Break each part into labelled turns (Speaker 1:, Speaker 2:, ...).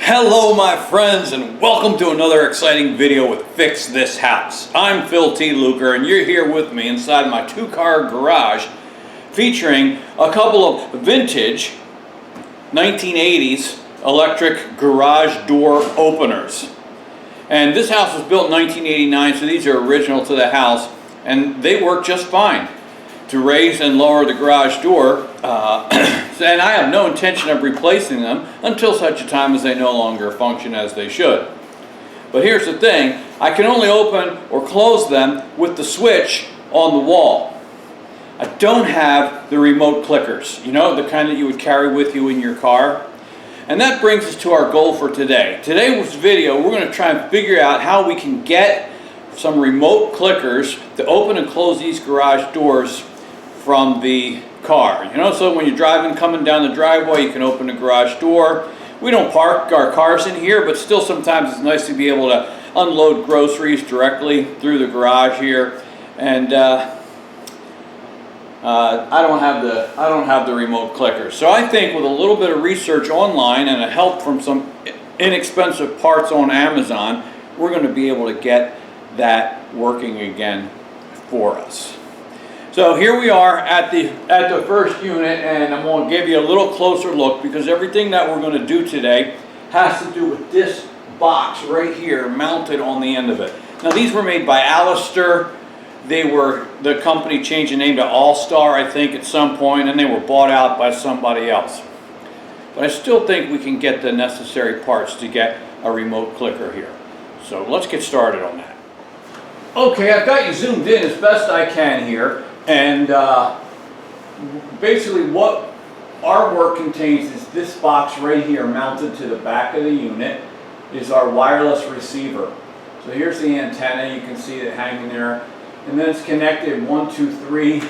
Speaker 1: Hello my friends, and welcome to another exciting video with Fix This House. I'm Phil T. Luker, and you're here with me inside my two-car garage featuring a couple of vintage 1980s electric garage door openers. And this house was built in 1989, so these are original to the house, and they work just fine to raise and lower the garage door. And I have no intention of replacing them until such a time as they no longer function as they should. But here's the thing, I can only open or close them with the switch on the wall. I don't have the remote clickers, you know, the kind that you would carry with you in your car. And that brings us to our goal for today. Today's video, we're going to try and figure out how we can get some remote clickers to open and close these garage doors from the car. You know, so when you're driving, coming down the driveway, you can open the garage door. We don't park our cars in here, but still sometimes it's nice to be able to unload groceries directly through the garage here. And I don't have the remote clicker. So I think with a little bit of research online and a help from some inexpensive parts on Amazon, we're going to be able to get that working again for us. So here we are at the first unit, and I'm going to give you a little closer look because everything that we're going to do today has to do with this box right here mounted on the end of it. Now these were made by Allister. The company changed the name to Allstar, I think, at some point, and they were bought out by somebody else. But I still think we can get the necessary parts to get a remote clicker here. So let's get started on that. Okay, I've got you zoomed in as best I can here. And basically what our work contains is this box right here mounted to the back of the unit is our wireless receiver. So here's the antenna, you can see it hanging there. And then it's connected 1, 2, 3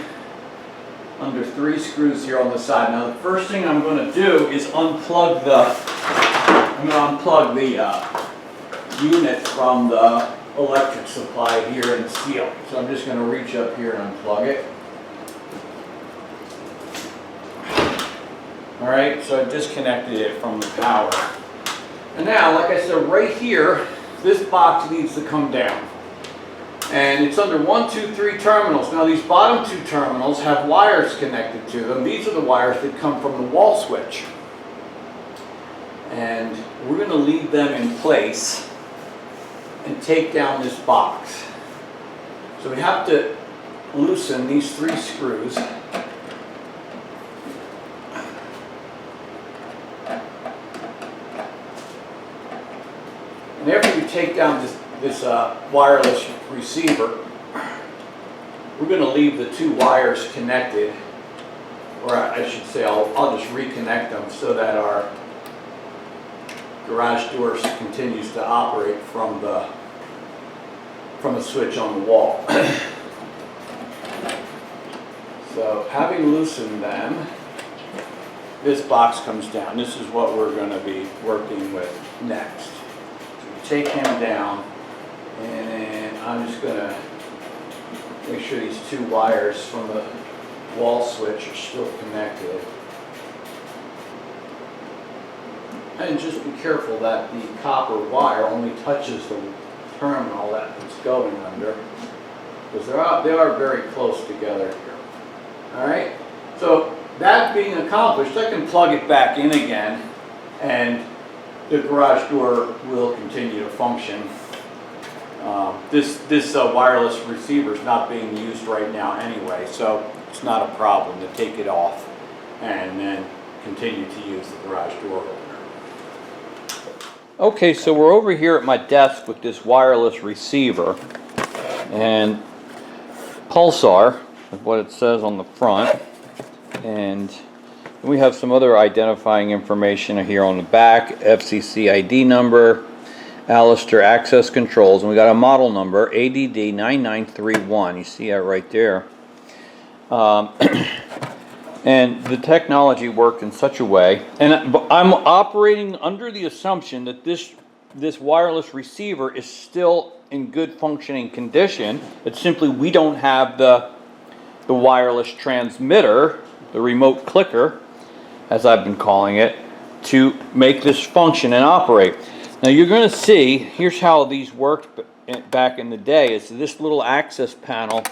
Speaker 1: under 3 screws here on the side. Now the first thing I'm going to do is unplug the unit from the electric supply here and seal. So I'm just going to reach up here and unplug it. Alright, so I disconnected it from the power. And now, like I said, right here, this box needs to come down. And it's under 1, 2, 3 terminals. Now these bottom 2 terminals have wires connected to them. These are the wires that come from the wall switch. And we're going to leave them in place and take down this box. So we have to loosen these 3 screws. And after we take down this wireless receiver, we're going to leave the 2 wires connected, or I should say I'll just reconnect them so that our garage door continues to operate from the switch on the wall. So having loosened them, this box comes down. This is what we're going to be working with next. So we take him down, and then I'm just going to make sure these 2 wires from the wall switch are still connected. And just be careful that the copper wire only touches the terminal that it's going under, because they are very close together here. Alright, so that being accomplished, I can plug it back in again, and the garage door will continue to function. This wireless receiver is not being used right now anyway, so it's not a problem to take it off and then continue to use the garage door opener. Okay, so we're over here at my desk with this wireless receiver, and Pulsar is what it says on the front, and we have some other identifying information here on the back, FCC ID number, Allister access controls, and we got a model number, ADD9931. You see that right there. And the technology worked in such a way, and I'm operating under the assumption that this wireless receiver is still in good functioning condition. It's simply we don't have the wireless transmitter, the remote clicker, as I've been calling it, to make this function and operate. Now you're going to see, here's how these worked back in the day. It's this little access panel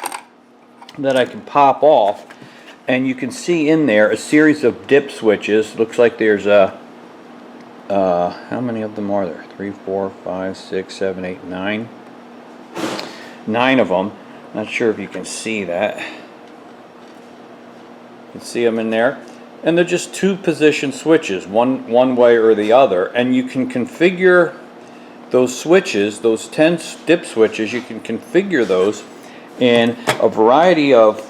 Speaker 1: that I can pop off, and you can see in there a series of dip switches. Looks like there's a how many of them are there? 3, 4, 5, 6, 7, 8, 9. 9 of them. Not sure if you can see that. You can see them in there. And they're just 2 position switches, one way or the other. And you can configure those switches, those 10 dip switches, you can configure those in a variety of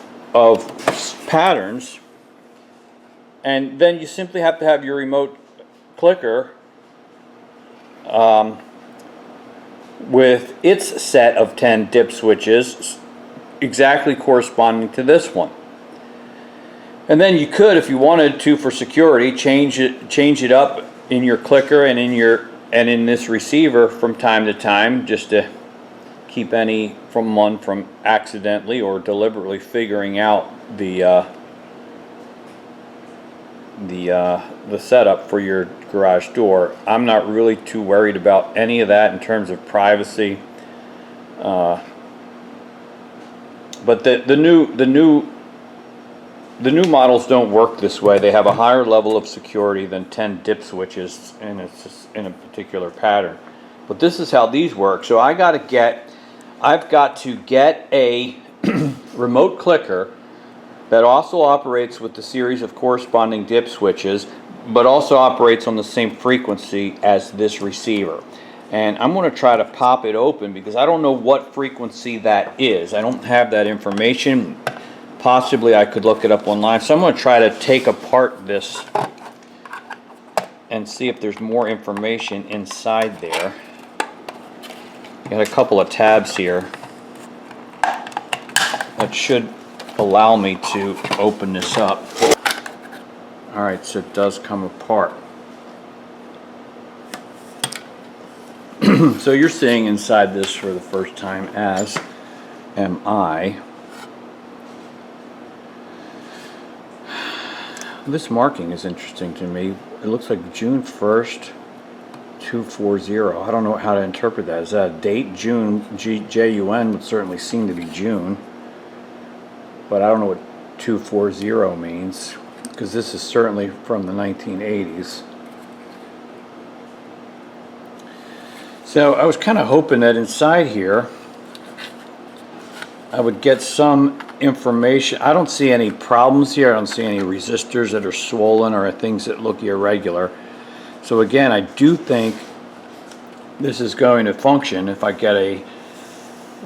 Speaker 1: patterns. And then you simply have to have your remote clicker with its set of 10 dip switches exactly corresponding to this one. And then you could, if you wanted to, for security, change it up in your clicker and in this receiver from time to time, just to keep any from accidentally or deliberately figuring out the setup for your garage door. I'm not really too worried about any of that in terms of privacy. But the new models don't work this way. They have a higher level of security than 10 dip switches, and it's just in a particular pattern. But this is how these work. So I've got to get a remote clicker that also operates with the series of corresponding dip switches, but also operates on the same frequency as this receiver. And I'm going to try to pop it open because I don't know what frequency that is. I don't have that information. Possibly I could look it up online. So I'm going to try to take apart this and see if there's more information inside there. Got a couple of tabs here that should allow me to open this up. Alright, so it does come apart. So you're seeing inside this for the first time, as am I. This marking is interesting to me. It looks like June 1st, 240. I don't know how to interpret that. Is that a date? June, J-U-N would certainly seem to be June. But I don't know what 240 means, because this is certainly from the 1980s. So I was kind of hoping that inside here I would get some information. I don't see any problems here. I don't see any resistors that are swollen or things that look irregular. So again, I do think this is going to function if I get a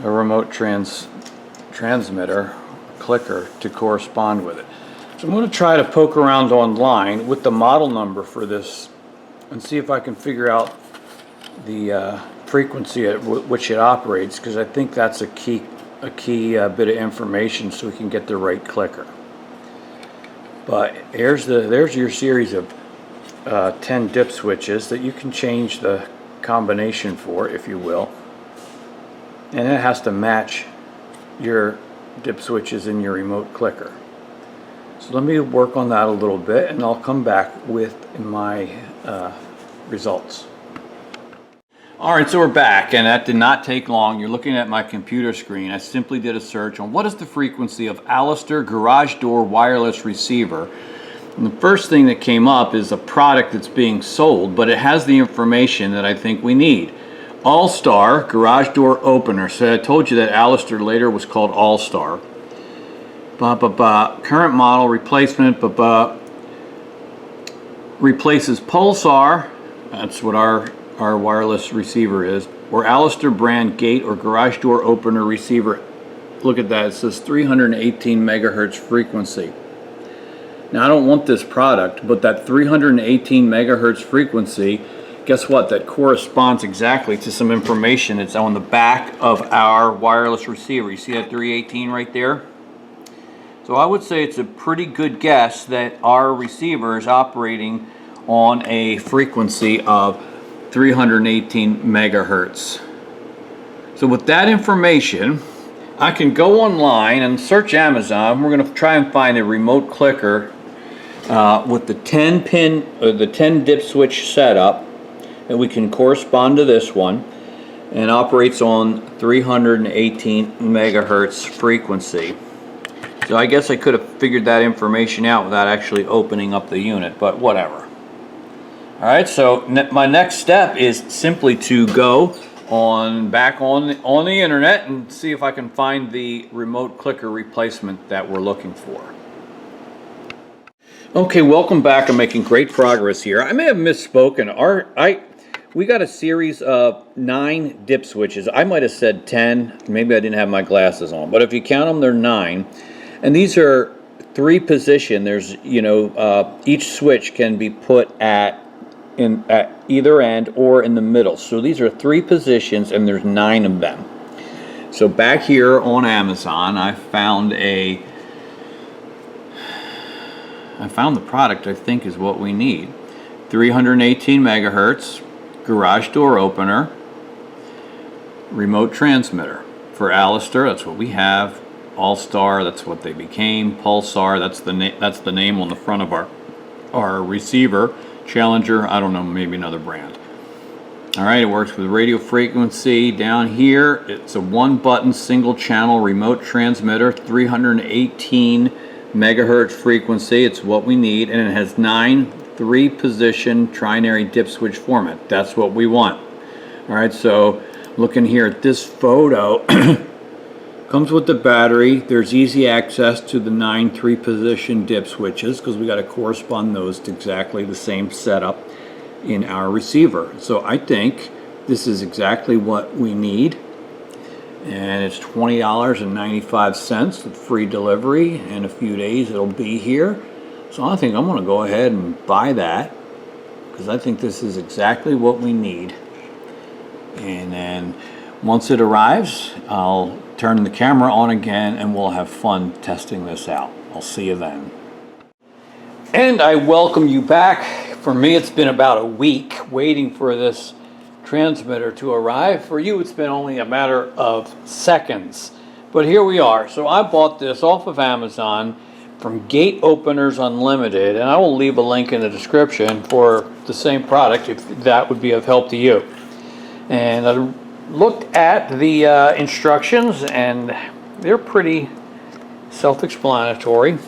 Speaker 1: remote transmitter clicker to correspond with it. So I'm going to try to poke around online with the model number for this and see if I can figure out the frequency at which it operates, because I think that's a key bit of information so we can get the right clicker. But there's your series of 10 dip switches that you can change the combination for, if you will, and it has to match your dip switches in your remote clicker. So let me work on that a little bit and I'll come back with my results. Alright, so we're back, and that did not take long. You're looking at my computer screen. I simply did a search on what is the frequency of Allister garage door wireless receiver. And the first thing that came up is a product that's being sold, but it has the information that I think we need. Allstar garage door opener. So I told you that Allister later was called Allstar. Current model replacement. Replaces Pulsar. That's what our wireless receiver is, or Allister brand gate or garage door opener receiver. Look at that, it says 318 megahertz frequency. Now I don't want this product, but that 318 megahertz frequency, guess what, that corresponds exactly to some information that's on the back of our wireless receiver. You see that 318 right there? So I would say it's a pretty good guess that our receiver is operating on a frequency of 318 megahertz. So with that information, I can go online and search Amazon. We're going to try and find a remote clicker with the 10 pin, the 10 dip switch setup, and we can correspond to this one, and operates on 318 megahertz frequency. So I guess I could have figured that information out without actually opening up the unit, but whatever. Alright, so my next step is simply to go back on the internet and see if I can find the remote clicker replacement that we're looking for. Okay, welcome back. I'm making great progress here. I may have misspoken. We got a series of 9 dip switches. I might have said 10. Maybe I didn't have my glasses on, but if you count them, they're 9. And these are 3 position. There's, each switch can be put at either end or in the middle. So these are 3 positions, and there's 9 of them. So back here on Amazon, I found the product I think is what we need. 318 megahertz, garage door opener, remote transmitter. For Allister, that's what we have. Allstar, that's what they became. Pulsar, that's the name on the front of our receiver. Challenger, I don't know, maybe another brand. Alright, it works with radio frequency. Down here, it's a 1-button single channel remote transmitter, 318 megahertz frequency. It's what we need, and it has 9 3-position trinary dip switch format. That's what we want. Alright, so looking here at this photo, comes with the battery. There's easy access to the 9 3-position dip switches because we got to correspond those to exactly the same setup in our receiver. So I think this is exactly what we need, and it's $20.95 with free delivery. In a few days it'll be here. So I think I'm going to go ahead and buy that because I think this is exactly what we need. And then once it arrives, I'll turn the camera on again and we'll have fun testing this out. I'll see you then. And I welcome you back. For me, it's been about a week waiting for this transmitter to arrive. For you, it's been only a matter of seconds. But here we are. So I bought this off of Amazon from Gate Openers Unlimited, and I will leave a link in the description for the same product if that would be of help to you. And I looked at the instructions, and they're pretty self-explanatory. You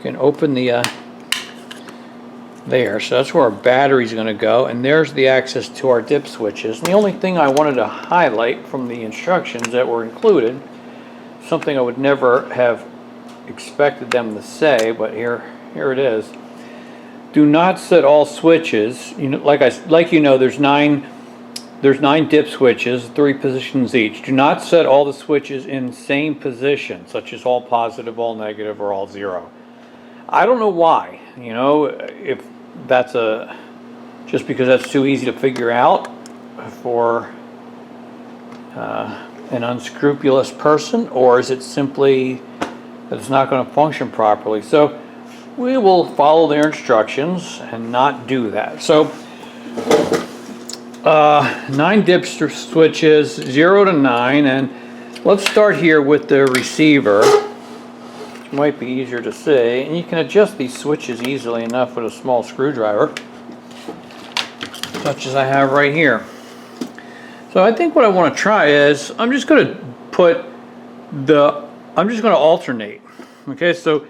Speaker 1: can open the there, so that's where our battery's going to go, and there's the access to our dip switches. And the only thing I wanted to highlight from the instructions that were included, something I would never have expected them to say, but here it is. Do not set all switches. There's 9 dip switches, 3 positions each. Do not set all the switches in same position, such as all positive, all negative, or all 0. I don't know why. If that's just because that's too easy to figure out for an unscrupulous person, or is it simply that it's not going to function properly? So we will follow their instructions and not do that. So 9 dip switches, 0 to 9, and let's start here with the receiver, which might be easier to see. And you can adjust these switches easily enough with a small screwdriver, such as I have right here. So I think what I want to try is I'm just going to alternate. Okay, so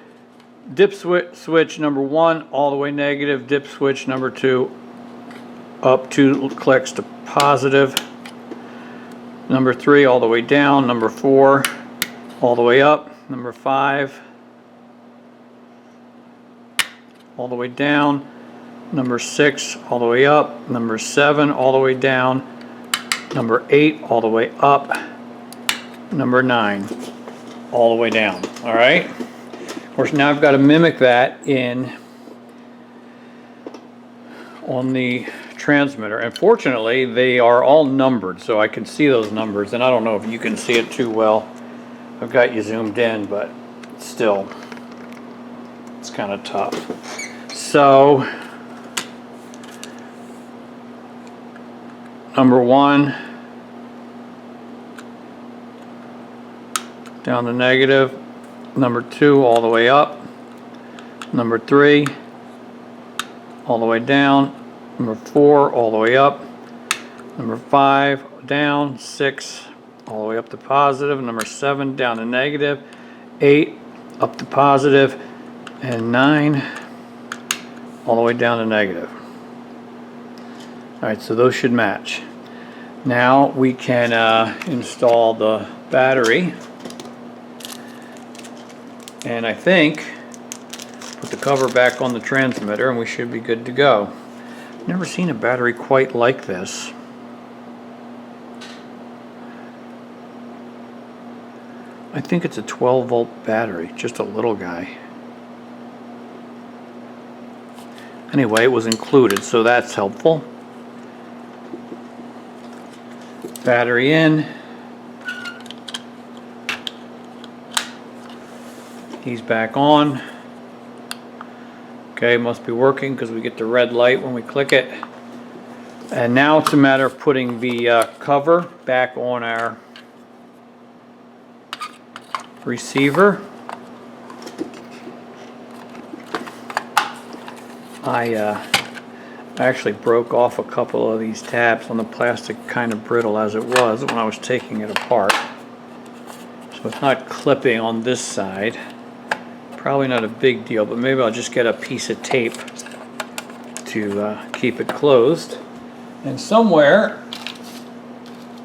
Speaker 1: dip switch number 1 all the way negative, dip switch number 2 up 2 clicks to positive, number 3 all the way down, number 4 all the way up, number 5 all the way down, number 6 all the way up, number 7 all the way down, number 8 all the way up, number 9 all the way down. All right, of course now I've got to mimic that on the transmitter, and fortunately they are all numbered, so I can see those numbers, and I don't know if you can see it too well. I've got you zoomed in, but still it's kind of tough. So number 1 down to negative, number 2 all the way up, number 3 all the way down, number 4 all the way up, number 5 down, 6 all the way up to positive, number 7 down to negative, 8 up to positive, and 9 all the way down to negative. Alright, so those should match. Now we can install the battery, and I think put the cover back on the transmitter and we should be good to go. Never seen a battery quite like this. I think it's a 12-volt battery, just a little guy. Anyway, it was included, so that's helpful. Battery in. He's back on. Okay, must be working because we get the red light when we click it. And now it's a matter of putting the cover back on our receiver. I actually broke off a couple of these tabs on the plastic, kind of brittle as it was when I was taking it apart. So it's not clipping on this side. Probably not a big deal, but maybe I'll just get a piece of tape to keep it closed. And somewhere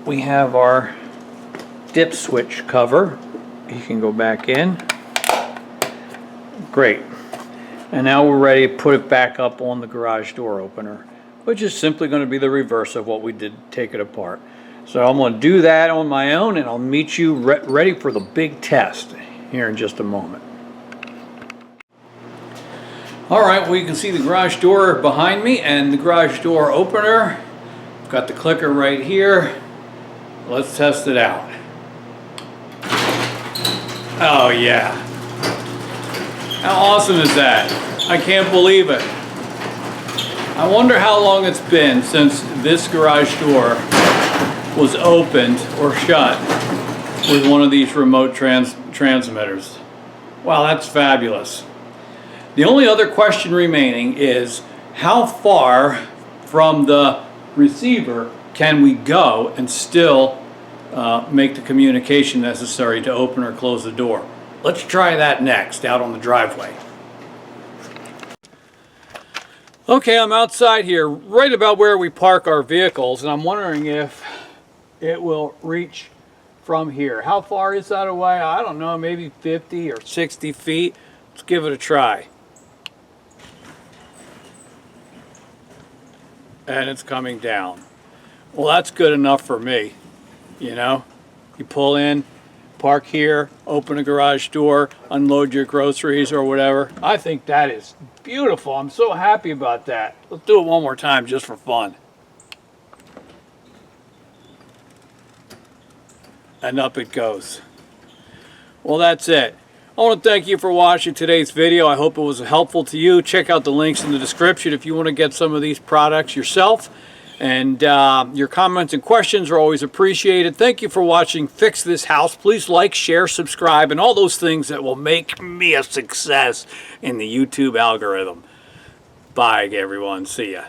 Speaker 1: we have our dip switch cover. You can go back in. Great. And now we're ready to put it back up on the garage door opener, which is simply going to be the reverse of what we did to take it apart. So I'm going to do that on my own, and I'll meet you ready for the big test here in just a moment. Alright, well, you can see the garage door behind me and the garage door opener. I've got the clicker right here. Let's test it out. Oh yeah. How awesome is that? I can't believe it. I wonder how long it's been since this garage door was opened or shut with one of these remote transmitters. Wow, that's fabulous. The only other question remaining is how far from the receiver can we go and still make the communication necessary to open or close the door. Let's try that next, out on the driveway. Okay, I'm outside here, right about where we park our vehicles, and I'm wondering if it will reach from here. How far is that away? I don't know, maybe 50 or 60 feet. Let's give it a try. And it's coming down. Well, that's good enough for me, you know? You pull in, park here, open a garage door, unload your groceries or whatever. I think that is beautiful. I'm so happy about that. Let's do it one more time just for fun. And up it goes. Well, that's it. I want to thank you for watching today's video. I hope it was helpful to you. Check out the links in the description if you want to get some of these products yourself. And your comments and questions are always appreciated. Thank you for watching Fix This House. Please like, share, subscribe, and all those things that will make me a success in the YouTube algorithm. Bye, everyone. See ya.